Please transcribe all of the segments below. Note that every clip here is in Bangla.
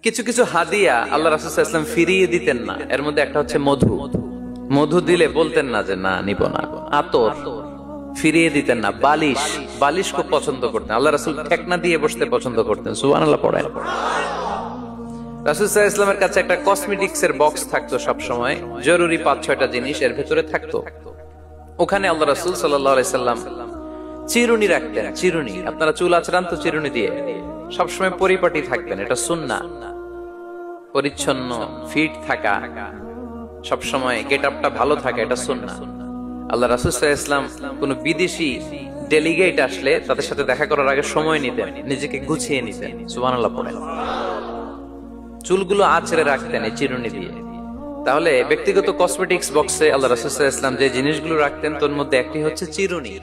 কিছু কিছু হাদিয়া আল্লাহ রাসূল সাল্লাল্লাহু আলাইহি ওয়াসাল্লাম ফিরিয়ে দিতেন না। এর মধ্যে একটা হচ্ছে মধু। মধু দিলে বলতেন না যে না নিব না। আতর ফিরিয়ে দিতেন না। বালিশ, বালিশ খুব পছন্দ করতেন আল্লাহ রাসূল। ঠেকনা দিয়ে বসতে পছন্দ করতেন। সুবহানাল্লাহ পড়েন। রাসূল সাল্লাল্লাহু আলাইহি ওয়াসাল্লামের কাছে একটা কসমেটিক্স এর বক্স থাকতো সব সময়, জরুরি 5-6টা জিনিস এর ভিতরে থাকতো। ওখানে আল্লাহ রাসূল সাল্লাল্লাহু আলাইহি সাল্লাম চিরুনি রাখতেন। চিরুনি, আপনারা চুল আঁচড়ান তো চিরুনি দিয়ে, সবসময় পরিপাটি থাকবেন, এটা সুন্নাহ। পরিচ্ছন্ন ফিট থাকা, সবসময় গেট আপটা ভালো থাকা, এটা সুন্নাহ। আল্লাহ রাসূল সাল্লাল্লাহু আলাইহি ওয়াসাল্লাম কোন বিদেশি ডেলিগেট আসলে তাদের সাথে দেখা করার আগে সময় নিতেন, নিজেকে গুছিয়ে নিতেন। সুবহানাল্লাহ পড়েন। চুলগুলো আঁচড়ে রাখতেন এই চিরুনি দিয়ে। তাহলে ব্যক্তিগত কসমেটিক্স বক্সে আল্লাহ রাসূল সাল্লাল্লাহু আলাইহি ওয়াসাল্লাম যে জিনিসগুলো রাখতেন তার মধ্যে একটি হচ্ছে চিরুনি।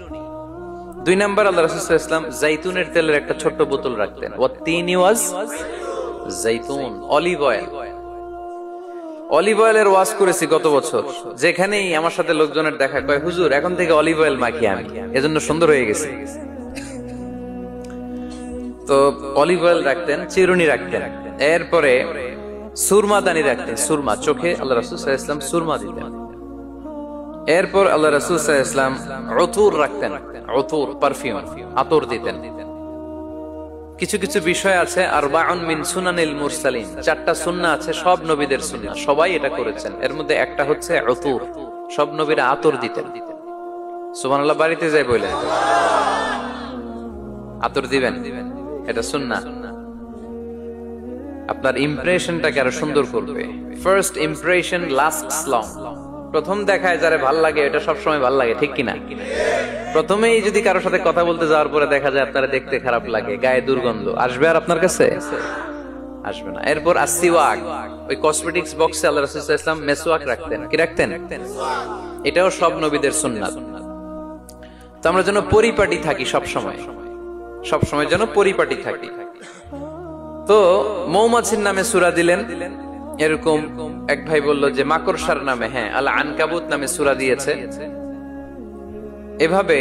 2 নাম্বার আল্লাহ রাসূল সাল্লাল্লাহু আলাইহি ওয়াসাল্লাম জাইতুনের তেলের একটা ছোট্ট বোতল রাখতেন। ওয়াতিনি ওয়াজ জাইতুন, অলিভ অয়েল। অলিভ অয়েলের ওয়াজ করেছি গত বছর। যেখানেই আমার সাথে লোকজনের দেখা, কয় হুজুর এখন থেকে অলিভ অয়েল মাখি আমি, এজন্য সুন্দর হয়ে গেছে। তো অলিভ অয়েল রাখতেন, চিরুনি রাখতেন। এরপরে সুরমাদানি রাখতেন। সুরমা, চোখে আল্লাহ রাসূল সাল্লাল্লাহু আলাইহি ওয়াসাল্লাম সুরমা দিতেন। এরপর আল্লাহ রাসূল সাল্লাল্লাহু আলাইহি ওয়াসাল্লাম উতুর রাখতেন। উতুর, পারফিউম, আতর দিতেন। কিছু কিছু বিষয় আছে আরবাউন মিন সুনানিল মুরসালিন, 4টা সুন্নাহ আছে সব নবীদের সুন্নাহ, সবাই এটা করেছেন। এর মধ্যে একটা হচ্ছে উতুর, সব নবীরা আতর দিতেন। সুবহানাল্লাহ, বাড়িতে যাই বলেন আতর দিবেন, এটা সুন্নাহ। আপনার ইমপ্রেশনটাকে আরো সুন্দর করবে। First impression lasts long. প্রথম দেখায় যারা ভাল লাগে এটা সব সময় ভাল লাগে, ঠিক কিনা? প্রথমেই যদি কারোর সাথে কথা বলতে যাওয়ার পরে দেখা যায় আপনারা দেখতে খারাপ লাগে, গায়ে দুর্গন্ধ, আসবে আর আপনার কাছে? আসবে না। এরপর আসিওয়াক, ওই কসমেটিক্স বক্সে আল্লাহ রাসূল সাল্লাল্লাহু আলাইহি ওয়াসাল্লাম মেসওয়াক রাখতেন। কি রাখতেন? এটাও সব নবীদের সুন্নাত। তো আমরা যেন পরিপাটি থাকি সব সময়, সব সময় যেন পরিপাটি থাকি। তো মৌমাছির নামে সূরা দিলেন। এরকম এক ভাই বলল যে মাকড়সার নামে, হ্যাঁ, আল আনকাবুত নামে সূরা দিয়েছে। এভাবে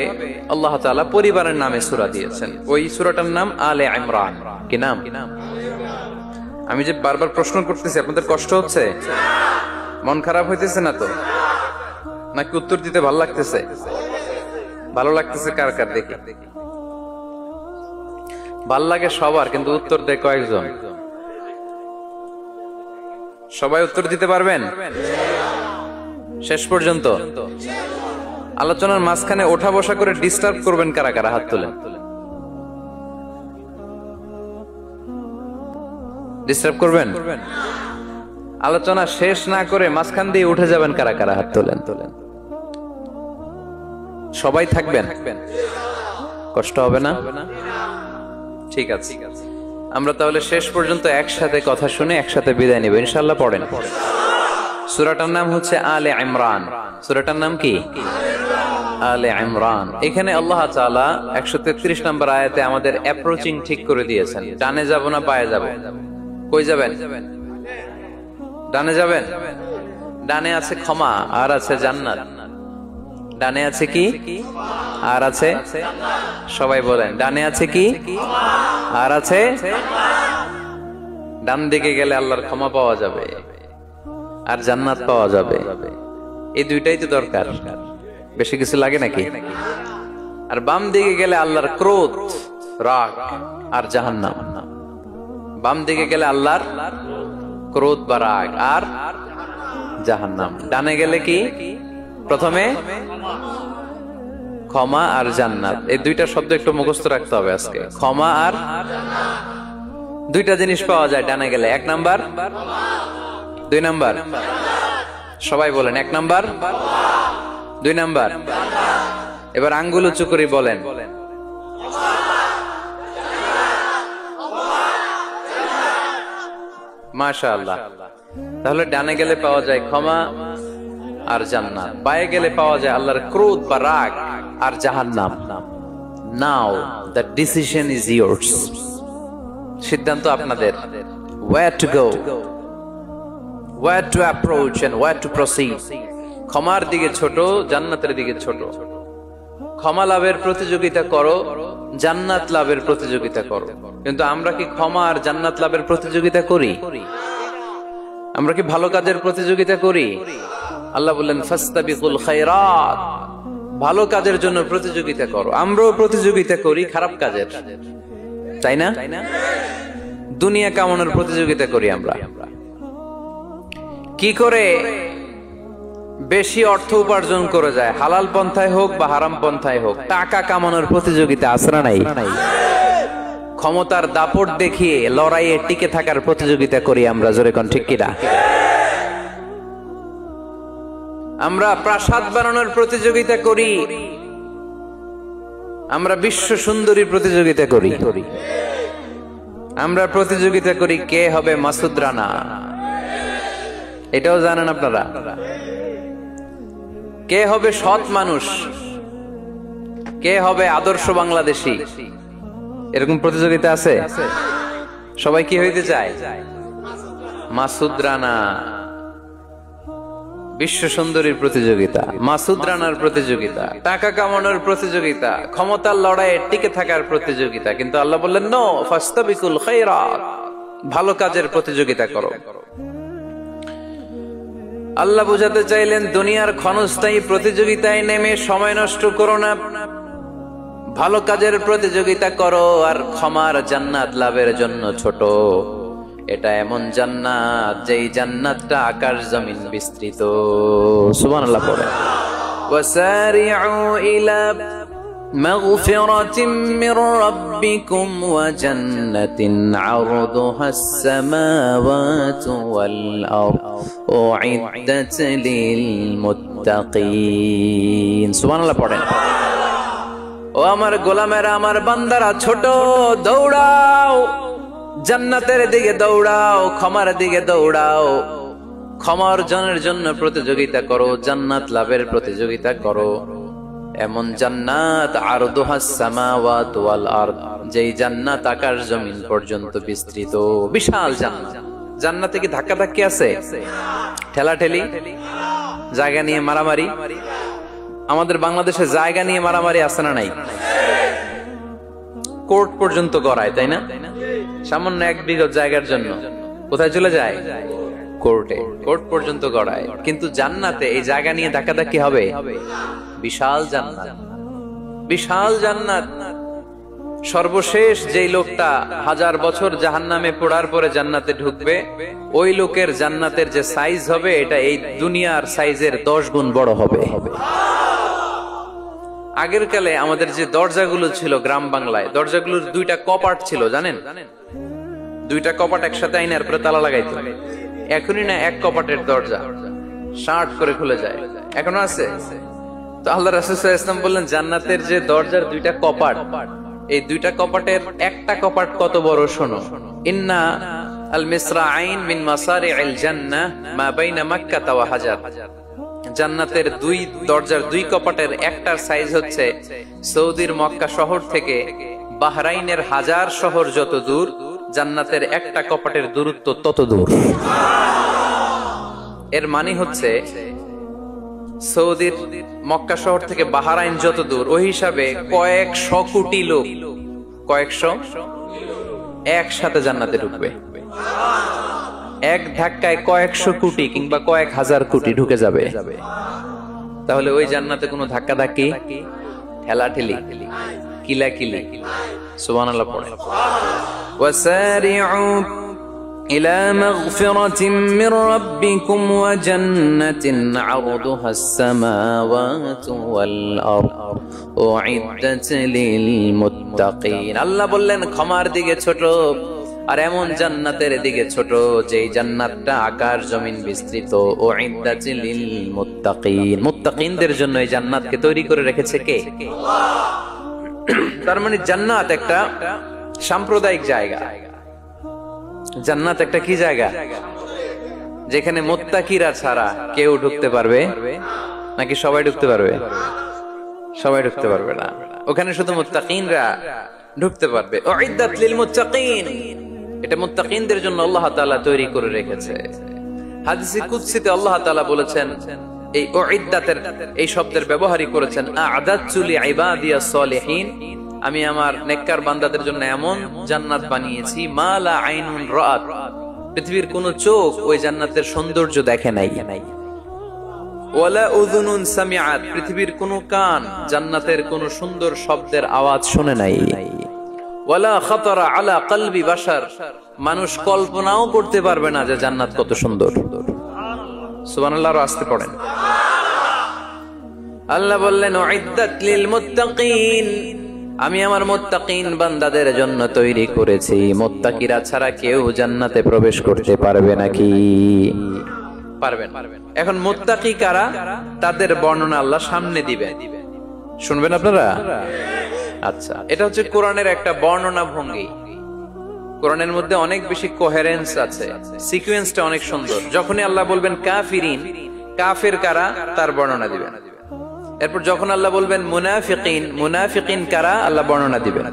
আল্লাহ তাআলা পরিবারের নামে সূরা দিয়েছেন। ওই সূরাটার নাম আলে ইমরান। কি নাম? আমি যে বারবার প্রশ্ন করতেছি, আপনাদের কষ্ট হচ্ছে? মন খারাপ হইতেছে না তো? নাকি উত্তর দিতে ভালো লাগতেছে? ভালো লাগতেছে কার কার দেখি? ভাল লাগে সবার, কিন্তু উত্তর দেয় কয়েকজন। সবাই উত্তর দিতে পারবেন শেষ পর্যন্ত? আলোচনার মাঝখানে ওঠা বসা করে ডিস্টার্ব করবেন কারা কারা? হাত তোলেন। ডিস্টার্ব করবেন? আলোচনা শেষ না করে মাঝখান দিয়ে উঠে যাবেন কারা কারা? হাত তোলেন। সবাই থাকবেন? কষ্ট হবে না? ঠিক আছে, আমরা তাহলে শেষ পর্যন্ত একসাথে কথা শুনে একসাথে বিদায় নিব ইনশাআল্লাহ। পড়েন। সূরাটার নাম হচ্ছে আলে ইমরান। সূরাটার নাম কি? আলে ইমরান। এখানে আল্লাহ তাআলা 133 নম্বর আয়াতে আমাদের অ্যাপ্রোচিং ঠিক করে দিয়েছেন। ডানে যাব না বায়ে যাব? কই যাবেন? ডানে যাবেন। ডানে আছে ক্ষমা আর আছে জান্নাত। ডানে আছে কি আর আছে? সবাই বলেন, ডানে আছে কি আর আছে? ডান দিকে গেলে আল্লাহর ক্ষমা পাওয়া যাবে আর জান্নাত পাওয়া যাবে। এই দুইটাই তো দরকার, বেশি কিছু লাগে নাকি? আর বাম দিকে গেলে আল্লাহর ক্রোধ, রাগ আর জাহান্নাম। বাম দিকে গেলে আল্লাহর ক্রোধ বা রাগ আর জাহান্নাম। ডানে গেলে কি? প্রথমে ক্ষমা আর জান্নাত। এই দুইটা শব্দ একটু মুখস্থ রাখতে হবে আজকে। ক্ষমা আর, দুইটা জিনিস পাওয়া যায় ডানে গেলে। 1 নাম্বার, 2 নাম্বার। সবাই বলেন 1 নাম্বার, 2 নাম্বার। এবার আঙ্গুল উঁচু করে বলেন মাশাআল্লাহ। তাহলে ডানে গেলে পাওয়া যায় ক্ষমা আর জান্নাত, বায়ে গেলে পাওয়া যায় আল্লাহর ক্রোধ বা রাগ আর জাহান্নাম। নাও দ্য ডিসিশন ইজ ইয়ার্স। সিদ্ধান্ত আপনাদের। where to go, where to approach and where to proceed। ক্ষমার দিকে ছোট, জান্নাতের দিকে ছোট। ক্ষমা লাভের প্রতিযোগিতা করো, জান্নাত লাভের প্রতিযোগিতা করো। কিন্তু আমরা কি ক্ষমা আর জান্নাত লাভের প্রতিযোগিতা করি? আমরা কি ভালো কাজের প্রতিযোগিতা করি? আল্লাহ বললেন ফাস্তাবিকুল খায়রাত, ভালো কাজের জন্য প্রতিযোগিতা করো। আমরাও প্রতিযোগিতা করি খারাপ কাজের, তাই না? দুনিয়া কামানোর প্রতিযোগিতা করি আমরা। কি করে বেশি অর্থ উপার্জন করে যায়, হালাল পন্থায় হোক বা হারাম পন্থায় হোক, টাকা কামানোর প্রতিযোগিতা আছে না নাই? ক্ষমতার দাপট দেখিয়ে লড়াইয়ে টিকে থাকার প্রতিযোগিতা করি আমরা, জোরে কোন ঠিক কিনা? আমরা প্রাসাদ বানানোর প্রতিযোগিতা করি, আমরা বিশ্ব সুন্দরী প্রতিযোগিতা করি, আমরা প্রতিযোগিতা করি কে হবে মাসুদ রানা। এটাও জানেন আপনারা? কে হবে সৎ মানুষ, কে হবে আদর্শ বাংলাদেশী, এরকম প্রতিযোগিতা আছে। সবাই কি হইতে চায়? মাসুদ রানা। বিশ্ব সুন্দরীর প্রতিযোগিতা, মাসুদ রানার প্রতিযোগিতা, টাকা কামানোর প্রতিযোগিতা, ক্ষমতার লড়াইয়ে টিকে থাকার প্রতিযোগিতা। কিন্তু আল্লাহ বললেন নো, ফাস্তাবিকুল খায়রাত, ভালো কাজের প্রতিযোগিতা করো। আল্লাহ বুঝাতে চাইলেন দুনিয়ার ক্ষণস্থায়ী প্রতিযোগিতায় নেমে সময় নষ্ট করো না, ভালো কাজের প্রতিযোগিতা করো। আর ক্ষমার জান্নাত লাভের জন্য ছোট, এটা এমন জান্নাত যেই জান্নাতটা আকাশ জমিন বিস্তৃত। সুবহানাল্লাহ পড়ে। ওয়াসারিউ ইলা মাগফিরাতিম মির রাব্বিকুম ওয়া জান্নাতিন আরদুহাস সামাওয়াতু ওয়াল আরদ উইদ্দাত লিল মুত্তাকিন। সুবহানাল্লাহ পড়ে। ও আমার গোলামেরা, আমার বান্দারা, ছোট দৌড়াও, জান্নাতের দিকে দৌড়াও, ক্ষমার দিকে দৌড়াও। ক্ষমা অর্জনের জন্য প্রতিযোগিতা করো, জান্নাত লাভের প্রতিযোগিতা করো। এমন জান্নাত আরদুহাস সামাওয়াতু ওয়াল আরদ, যেই জান্নাত আকাশ জমিন পর্যন্ত বিস্তৃত, বিশাল জান্নাত। জান্নাতে কি ধাক্কা ধাক্কি আছে? ঠেলাঠেলি, জায়গা নিয়ে মারামারি? আমাদের বাংলাদেশে জায়গা নিয়ে মারামারি আছে না নাই? কোর্ট পর্যন্ত গড়ায়, তাই না? সামান্য 1 বিঘা জায়গার জন্য কোথায় চলে যায়? কোর্টে। কোর্ট পর্যন্ত গড়ায়। কিন্তু জান্নাতে এই জায়গা নিয়ে ধাক্কাধাক্কি হবে? বিশাল জান্নাত, বিশাল জান্নাত। সর্বশেষ যেই লোকটা 1000 বছর জাহান্নামে পড়ার পরে জান্নাতে ঢুকবে, ওই লোকের জান্নাতের যে সাইজ হবে, এটা এই দুনিয়ার সাইজের 10 গুণ বড় হবে। আগের কালে আমাদের যে দরজাগুলো ছিল গ্রাম বাংলায়, দরজাগুলোর 2টা কপাট ছিল, জানেন? 2টা কপাট একসাথে আইনার পরে তালা লাগাইতো। এখনই না 1 কপাটের দরজা শার্ট করে খুলে যায়, এখনো আছে। তো আল্লাহ রাসূল সাল্লাল্লাহু আলাইহি ওয়াসাল্লাম বললেন জান্নাতের যে দরজার 2টা কপাট, এই 2টা কপাটের একটা কপাট কত বড় শোনো। ইন্না আল মিসরাআইন মিন মাসারি'আল জান্নাহ মা বাইনা মক্কা ওয়া হাজার। জান্নাতের 2 দরজার 2 কপাটের একটার সাইজ হচ্ছে সৌদির মক্কা শহর থেকে বাহরাইনের হাজার শহর যত দূর, জান্নাতের একটা কপাটের দূরত্ব তত দূর। এর মানে হচ্ছে সৌদির মক্কা শহর থেকে বাহরাইন যত দূর, ওই হিসাবে কয়েকশো কোটি লোক, কয়েকশো একসাথে জান্নাতে ঢুকবে। এক ধাক্কায় কয়েকশো কোটি কিংবা কয়েক হাজার কোটি ঢুকে যাবে। তাহলে ওই জান্নাতে কোনো ধাক্কা ধাক্কি, ঠেলাঠেলি, কিলাকিলি। সুবহানাল্লাহ পড়ে। ওয়াসারিউ ইলা মাগফিরাতিম মির রাব্বিকুম ওয়া জান্নাতিন আরদুহাস সামাওয়াতু ওয়াল আরদ উইদ্দাত লিল মুত্তাকিন। আল্লাহ বললেন ক্ষমার দিকে ছোট, আর এমন জান্নাতের দিকে ছোট যেই জান্নাতটা আকাশ জমিন বিস্তৃত। উইদ্দাত লিল মুত্তাকিন, মুত্তাকিনদের জন্য এই জান্নাতকে তৈরি করে রেখেছে কে? তার মানে জান্নাত একটা সাম্প্রদায়িক জায়গা। জান্নাত একটা কি জায়গা? যেখানে মুত্তাকিরা ছাড়া কেউ ঢুকতে পারবে নাকি সবাই ঢুকতে পারবে? সবাই ঢুকতে পারবে না, ওখানে শুধু মুত্তাকিনরা ঢুকতে পারবে। উইদ্দাত লিল মুত্তাকিন, এটা মুত্তাকিনদের জন্য আল্লাহ তাআলা তৈরি করে রেখেছে। হাদিসে কুদসিতে আল্লাহ তাআলা বলেছেন, এই উইদ্দাতের এই শব্দের ব্যবহারই করেছেন, আ'দাতু লিইবাদিয়াস সালিহিন, আমি আমার নেককার বান্দাদের জন্য এমন জান্নাত বানিয়েছি মা লা আইনুন রাআত, পৃথিবীর কোন চোখ ওই জান্নাতের সৌন্দর্য দেখে নাই, ওয়ালা উযুনুন সামিআত, পৃথিবীর কোন কান জান্নাতের কোন সুন্দর শব্দের আওয়াজ শুনে নাই, ওয়ালা খাতারা আলা কলবি বাশার, মানুষ কল্পনাও করতে পারবে না যে জান্নাত কত সুন্দর। সুবহানাল্লাহ, আর আসতে পড়েন। আল্লাহ বললেন উইদ্দাত লিল মুত্তাকিন, আমি আমার মুত্তাকিন বান্দাদের জন্য তৈরি করেছি। মুত্তাকিরা ছাড়া কেউ জান্নাতে প্রবেশ করতে পারবে নাকি? পারবেন। এখন মুত্তাকি কারা, তাদের বর্ণনা আল্লাহ সামনে দিবেন, শুনবেন আপনারা। আচ্ছা, এটা হচ্ছে কোরআনের একটা বর্ণনা ভঙ্গি। কোরআনের মধ্যে অনেক বেশি কোহেরেন্স আছে, সিকোয়েন্সটা অনেক সুন্দর। যখনই আল্লাহ বলবেন কাফিরিন, কাফের কারা, তার বর্ণনা দিবেন। এরপর যখন আল্লাহ বলবেন মুনাফিকিন, মুনাফিকিন কারা, আল্লাহ বর্ণনা দিবেন।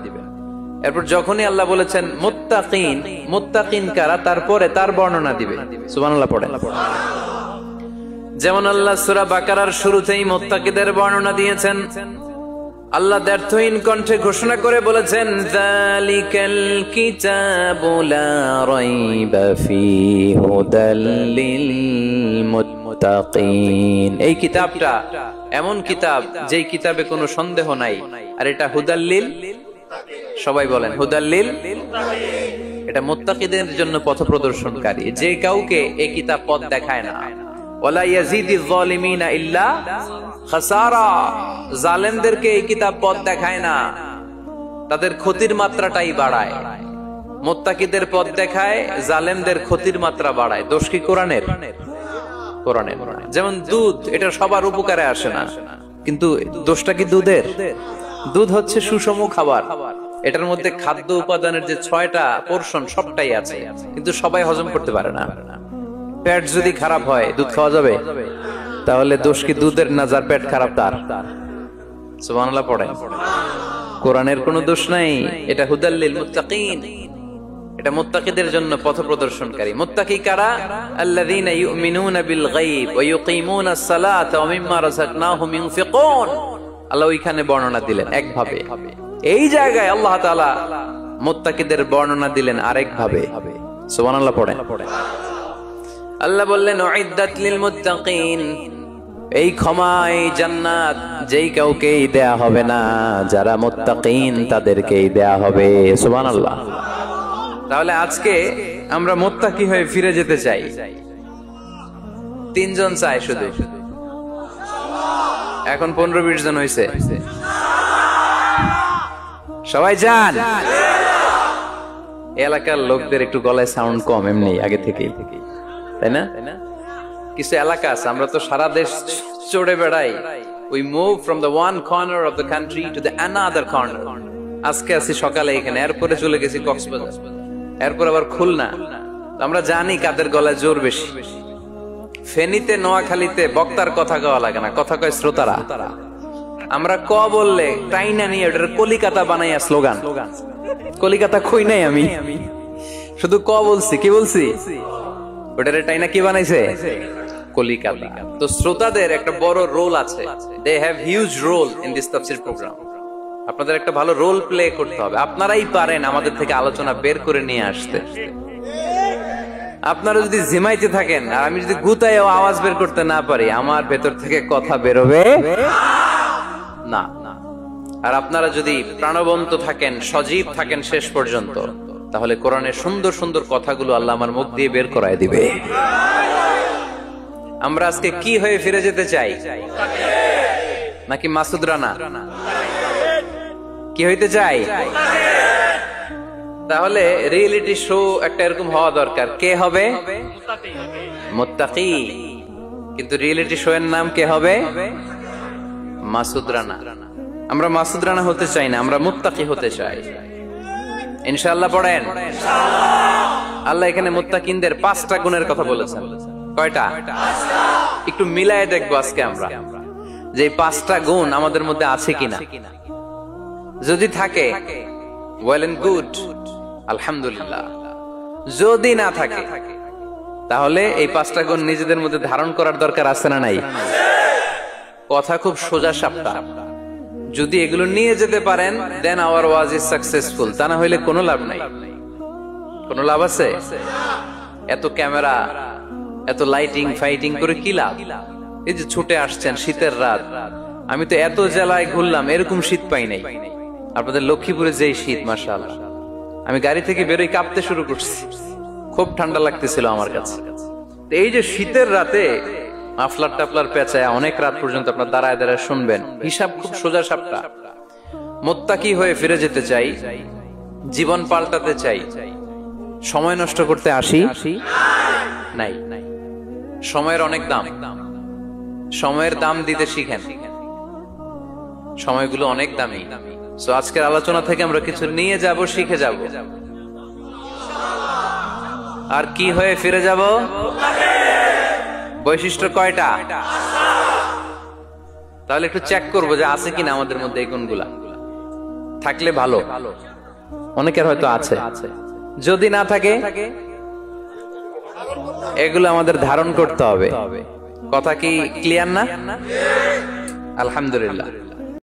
এরপর যখনই আল্লাহ বলেছেন মুত্তাকিন, মুত্তাকিন কারা, তারপরে তার বর্ণনা দিবে। সুবহানাল্লাহ পড়েন। যেমন আল্লাহ সূরা বাকারার শুরুতেই মুত্তাকিদের বর্ণনা দিয়েছেন। আল্লাহ দ্ব্যর্থহীন কণ্ঠে ঘোষণা করে বলেছেন যালিকাল কিতাবু লা রাইবা ফীহি হুদাল লিল মুত্তাকিন, এই কিতাবটা এমন কিতাব যেই কিতাবে কোনো সন্দেহ নাই, আর এটা হুদাল্লিল, সবাই বলেন হুদাল্লিল, এটা মুত্তাকিদের জন্য পথ প্রদর্শনকারী। যে কাউকে এই কিতাব পথ দেখায় না, ওয়ালা ইয়াজিদিয যালিমিনা ইল্লা খাসারা, জালেমদেরকে এই কিতাব পথ দেখায় না, তাদের ক্ষতির মাত্রাটাই বাড়ায়। মুত্তাকিদের পথ দেখায়, জালেমদের ক্ষতির মাত্রা বাড়ায়। দোষ কি কোরআনের? কোরআনের। যেমন দুধ, এটা সবার উপকারে আসে না, কিন্তু দোষটা কি দুধের? দুধ হচ্ছে সুষম খাবার, এটার মধ্যে খাদ্য উপাদানের যে 6টা পোরশন সবটাই আছে, কিন্তু সবাই হজম করতে পারে না। পেট যদি খারাপ হয় দুধ খাওয়া যাবে? তাহলে দোষ কি দুধের না যার পেট খারাপ তার? সুবহানাল্লাহ পড়েন। কোরআনের কোনো দোষ নাই, এটা হুদাল লিল মুত্তাকিন, এটা মুত্তাকিদের জন্য পথ প্রদর্শনকারী। মুত্তাকি কারা? আল্লাযীনা ইউমিনুনা বিল গায়ব ওয়া ইউকিমুনাস সালাতা ওয়া মিম্মা রাযাকনাহুম ইউনফিকুন। আল্লাহ ওইখানে বর্ণনা দিলেন একভাবে, এই জায়গায় আল্লাহ তাআলা মুত্তাকিদের বর্ণনা দিলেন আরেক ভাবে। সুবহানাল্লাহ পড়েন। আল্লাহ বললেন উইদ্দাত লিল মুত্তাকিন, এই ক্ষমা, এই জান্নাত যেই কাউকেই দেয়া হবে না, যারা মুত্তাকিন তাদেরকেই দেয়া হবে। সুবহানাল্লাহ। তাহলে আজকে আমরা মুত্তাকি হয়ে ফিরে যেতে চাই। 3 জন চাই শুধু, এখন 15-20 জন হয়েছে। সবাই যান। এলাকার লোকদের একটু গলায় সাউন্ড কম এমনি আগে থেকেই, তাই না? কিছু এলাকা আছে, আমরা তো সারা দেশ চড়ে বেড়াই। We move from the one corner of the country to the another corner. আজকে আছি সকালে এখানে, এরপরে চলে গেছি কক্সবাজার, এরপর আবার খুলনা। আমরা জানি কাদের গলায় জোর বেশি। ফেনীতে, নোয়াখালীতে বক্তার কথা কওয়া লাগে না, কথা কয় শ্রোতারা। আমরা ক বললে টাইনা নিয়ে ওটার কলিকাতা বানাইয়া স্লোগান। কলিকাতা কই নাই আমি, শুধু ক বলছি। কি বলছি? ওটার টাইনা কি বানাইছে? কলিকাতা। তো শ্রোতাদের একটা বড় রোল আছে, they have huge role in this তাফসীর প্রোগ্রাম। আপনাদের একটা ভালো রোল প্লে করতে হবে। আপনারাই পারেন আমাদের থেকে আলোচনা বের করে নিয়ে আসতে। আপনারা যদি জিমাইতে থাকেন আর আমি যদি গুতায়ও আওয়াজ বের করতে না পারি, আমার ভেতর থেকে কথা বেরোবে না। আর আপনারা যদি প্রাণবন্ত থাকেন, সজীব থাকেন শেষ পর্যন্ত, তাহলে কোরআনের সুন্দর সুন্দর কথাগুলো আল্লাহ আমার মুখ দিয়ে বের করায় দিবে। আমরা আজকে কি হয়ে ফিরে যেতে চাই? নাকি মাসুদ রানা? কি হইতে চাই? তাহলে রিয়েলিটি শো একটা এরকম হওয়া দরকার। কে হবে? মুত্তাকি। কিন্তু রিয়েলিটি শো এর নাম কে হবে? মাসুদ রানা। আমরা মাসুদ রানা হতে চাই না, আমরা মুত্তাকি হতে চাই। ইনশাআল্লাহ পড়েন। আল্লাহ এখানে মুত্তাকিনদের 5টা গুণের কথা বলেছেন। কয়টা? একটু মিলায়ে দেখবো আজকে আমরা যে 5টা গুণ আমাদের মধ্যে আছে কিনা। যদি থাকে ওয়েল এন্ড গুড, আলহামদুলিল্লাহ। যদি না থাকে তাহলে এই 5টা গুণ নিজেদের মধ্যে ধারণ করার দরকার আছে না নাই? কথা খুব সোজা সাপটা। যদি এগুলো নিয়ে যেতে পারেন দেন আওয়ার ওয়াজ ইজ সাকসেসফুল, তা না হইলে কোনো লাভ নাই। কোনো লাভ আছে? এত ক্যামেরা, এত লাইটিং ফাইটিং করে কি লাভ? এই যে ছুটে আসছেন শীতের রাত, আমি তো এত জেলায় ঘুরলাম, এরকম শীত পাই নাই। আপনাদের লক্ষ্মীপুরে যেই শীত, মাশাআল্লাহ, আমি গাড়ি থেকে বেরোই কাঁপতে শুরু করছি, খুব ঠান্ডা লাগতেছিল আমার কাছে। এই যে শীতের রাতে মাফলার টাফলার পেঁচায় অনেক রাত পর্যন্ত আপনার দাঁড়ায় দাঁড়ায় শুনবেন, হিসাব খুব সোজা সাপটা। মুত্তাকি হয়ে ফিরে যেতে চাই, জীবন পাল্টাতে চাই, সময় নষ্ট করতে আসি নাই। সময়ের অনেক দাম, সময়ের দাম দিতে শিখেন, সময়গুলো অনেক দামি। সো আজকের আলোচনা থেকে আমরা কিছু নিয়ে যাব, শিখে যাব, আর কি হয়ে ফিরে যাব? বৈশিষ্ট্য কয়টা? তাহলে একটু চেক করবো যে আছে কিনা আমাদের মধ্যে এই গুণগুলা, থাকলে ভালো। অনেকের হয়তো আছে, যদি না থাকে এগুলো আমাদের ধারণ করতে হবে। কথা কি ক্লিয়ার না? আলহামদুলিল্লাহ।